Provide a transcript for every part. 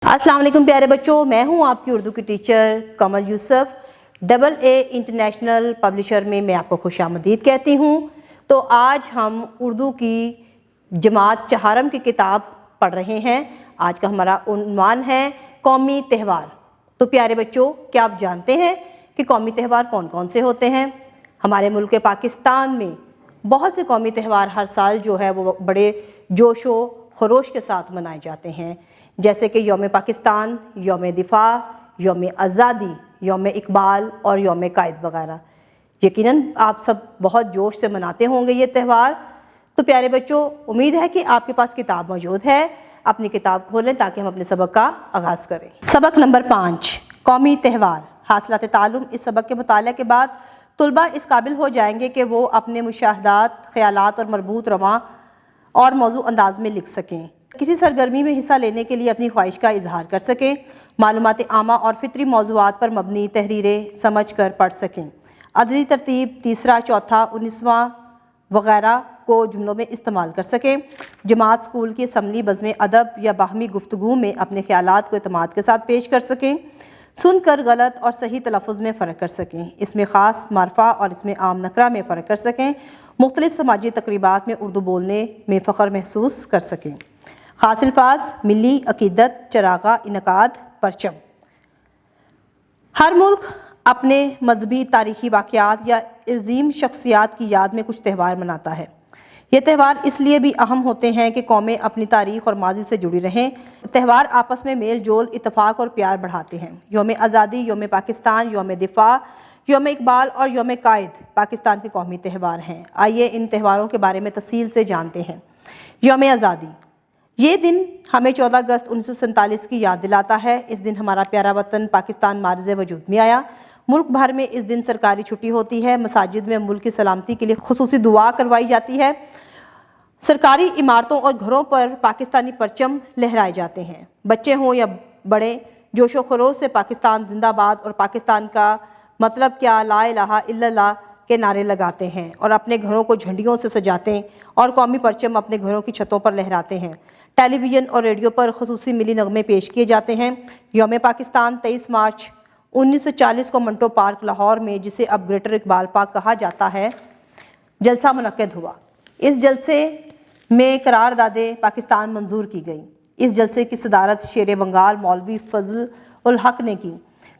السلام علیکم پیارے بچوں، میں ہوں آپ کی اردو کی ٹیچر کمل یوسف۔ AA انٹرنیشنل پبلشر میں آپ کو خوش آمدید کہتی ہوں۔ تو آج ہم اردو کی جماعت چہارم کی کتاب پڑھ رہے ہیں۔ آج کا ہمارا عنوان ہے قومی تہوار۔ تو پیارے بچوں، کیا آپ جانتے ہیں کہ قومی تہوار کون کون سے ہوتے ہیں؟ ہمارے ملک پاکستان میں بہت سے قومی تہوار ہر سال جو ہے وہ بڑے جوش و خروش کے ساتھ منائے جاتے ہیں، جیسے کہ یوم پاکستان، یوم دفاع، یوم آزادی، یوم اقبال اور یوم قائد وغیرہ۔ یقیناً آپ سب بہت جوش سے مناتے ہوں گے یہ تہوار۔ تو پیارے بچوں، امید ہے کہ آپ کے پاس کتاب موجود ہے۔ اپنی کتاب کھولیں تاکہ ہم اپنے سبق کا آغاز کریں۔ سبق نمبر 5، قومی تہوار۔ حاصلات تعلم۔ اس سبق کے مطالعہ کے بعد طلبہ اس قابل ہو جائیں گے کہ وہ اپنے مشاہدات، خیالات اور مربوط رواں اور موضوع انداز میں لکھ سکیں، کسی سرگرمی میں حصہ لینے کے لیے اپنی خواہش کا اظہار کر سکیں، معلومات عامہ اور فطری موضوعات پر مبنی تحریریں سمجھ کر پڑھ سکیں، عددی ترتیب، تیسرا، چوتھا، 19واں وغیرہ کو جملوں میں استعمال کر سکیں، جماعت، اسکول کی اسمبلی، بزم ادب یا باہمی گفتگو میں اپنے خیالات کو اعتماد کے ساتھ پیش کر سکیں، سن کر غلط اور صحیح تلفظ میں فرق کر سکیں، اس میں خاص، معرفہ اور اس میں عام نکرہ میں فرق کر سکیں، مختلف سماجی تقریبات میں اردو بولنے میں فخر محسوس کر سکیں۔ خاص الفاظ: ملی، عقیدت، چراغاں، انعقاد، پرچم۔ ہر ملک اپنے مذہبی، تاریخی واقعات یا عظیم شخصیات کی یاد میں کچھ تہوار مناتا ہے۔ یہ تہوار اس لیے بھی اہم ہوتے ہیں کہ قومیں اپنی تاریخ اور ماضی سے جڑی رہیں۔ تہوار آپس میں میل جول، اتفاق اور پیار بڑھاتے ہیں۔ یوم آزادی، یوم پاکستان، یوم دفاع، یوم اقبال اور یوم قائد پاکستان کے قومی تہوار ہیں۔ آئیے ان تہواروں کے بارے میں تفصیل سے جانتے ہیں۔ یوم آزادی، یہ دن ہمیں 14 اگست 1947 کی یاد دلاتا ہے۔ اس دن ہمارا پیارا وطن پاکستان معرض وجود میں آیا۔ ملک بھر میں اس دن سرکاری چھٹی ہوتی ہے۔ مساجد میں ملک کی سلامتی کے لیے خصوصی دعا کروائی جاتی ہے۔ سرکاری عمارتوں اور گھروں پر پاکستانی پرچم لہرائے جاتے ہیں۔ بچے ہوں یا بڑے جوش و خروش سے پاکستان زندہ باد اور پاکستان کا مطلب کیا، لا الہ الا اللہ کے نعرے لگاتے ہیں اور اپنے گھروں کو جھنڈیوں سے سجاتے ہیں اور قومی پرچم اپنے گھروں کی چھتوں پر لہراتے ہیں۔ ٹیلی ویژن اور ریڈیو پر خصوصی ملی نغمے پیش کیے جاتے ہیں۔ یوم پاکستان 23 مارچ 1940 کو منٹو پارک لاہور میں، جسے اب گریٹر اقبال پارک کہا جاتا ہے، جلسہ منعقد ہوا۔ اس جلسے میں قرارداد پاکستان منظور کی گئی۔ اس جلسے کی صدارت شیر بنگال مولوی فضل الحق نے کی۔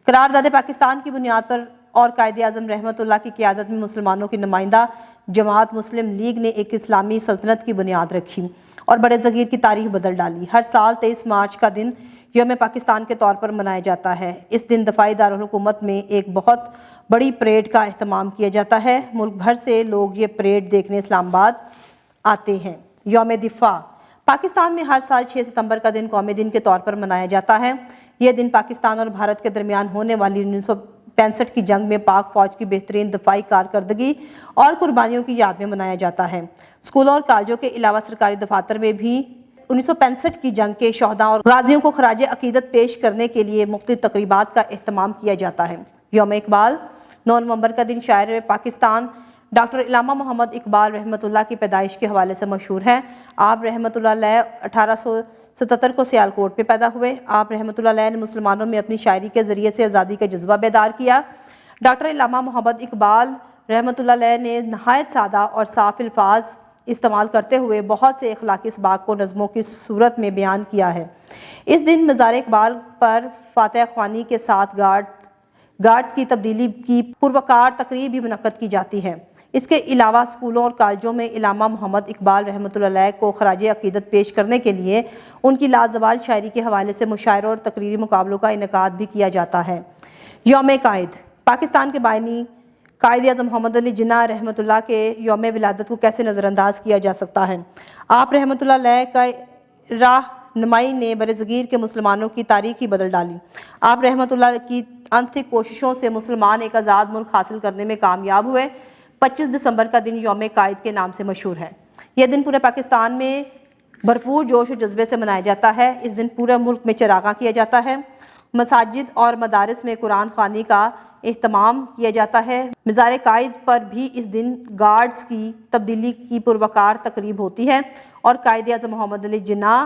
قرارداد پاکستان کی بنیاد پر اور قائد اعظم رحمۃ اللہ کی قیادت میں مسلمانوں کی نمائندہ جماعت مسلم لیگ نے ایک اسلامی سلطنت کی بنیاد رکھی اور بڑے صغیر کی تاریخ بدل ڈالی۔ ہر سال 23 مارچ کا دن یوم پاکستان کے طور پر منایا جاتا ہے۔ اس دن دفاعی دارالحکومت میں ایک بہت بڑی پریڈ کا اہتمام کیا جاتا ہے۔ ملک بھر سے لوگ یہ پریڈ دیکھنے اسلام آباد آتے ہیں۔ یوم دفاع، پاکستان میں ہر سال 6 ستمبر کا دن قومی دن کے طور پر منایا جاتا ہے۔ یہ دن پاکستان اور بھارت کے درمیان ہونے والی 1965 کی جنگ میں پاک فوج کی بہترین دفاعی کارکردگی اور قربانیوں کی یاد میں منایا جاتا ہے۔ اسکولوں اور کالجوں کے علاوہ سرکاری دفاتر میں بھی 1965 کی جنگ کے شہداء اور غازیوں کو خراج عقیدت پیش کرنے کے لیے مختلف تقریبات کا اہتمام کیا جاتا ہے۔ یوم اقبال، 9 نومبر کا دن شاعر پاکستان ڈاکٹر علامہ محمد اقبال رحمۃ اللہ کی پیدائش کے حوالے سے مشہور ہے۔ آپ رحمۃ اللہ علیہ 1877 کو سیالکوٹ میں پیدا ہوئے۔ آپ رحمۃ اللہ علیہ نے مسلمانوں میں اپنی شاعری کے ذریعے سے آزادی کا جذبہ بیدار کیا۔ ڈاکٹر علامہ محمد اقبال رحمۃ اللہ علیہ نے نہایت سادہ اور صاف الفاظ استعمال کرتے ہوئے بہت سے اخلاقی اسباق کو نظموں کی صورت میں بیان کیا ہے۔ اس دن مزار اقبال پر فاتح خوانی کے ساتھ گارڈز کی تبدیلی کی پروقار تقریب بھی منعقد کی جاتی ہے۔ اس کے علاوہ اسکولوں اور کالجوں میں علامہ محمد اقبال رحمۃ اللہ علیہ کو خراج عقیدت پیش کرنے کے لیے ان کی لازوال شاعری کے حوالے سے مشاعروں اور تقریری مقابلوں کا انعقاد بھی کیا جاتا ہے۔ یوم قائد، پاکستان کے بانی قائد اعظم محمد علی جناح رحمۃ اللہ کے یوم ولادت کو کیسے نظر انداز کیا جا سکتا ہے؟ آپ رحمۃ اللہ علیہ کا رہنمائی نے برصغیر کے مسلمانوں کی تاریخ ہی بدل ڈالی۔ آپ رحمۃ اللہ کی انتھک کوششوں سے مسلمان ایک آزاد ملک حاصل کرنے میں کامیاب ہوئے۔ 25 دسمبر کا دن یوم قائد کے نام سے مشہور ہے۔ یہ دن پورے پاکستان میں بھرپور جوش و جذبے سے منایا جاتا ہے۔ اس دن پورے ملک میں چراغاں کیا جاتا ہے۔ مساجد اور مدارس میں قرآن خوانی کا اہتمام کیا جاتا ہے۔ مزار قائد پر بھی اس دن گارڈز کی تبدیلی کی پروقار تقریب ہوتی ہے اور قائد اعظم محمد علی جناح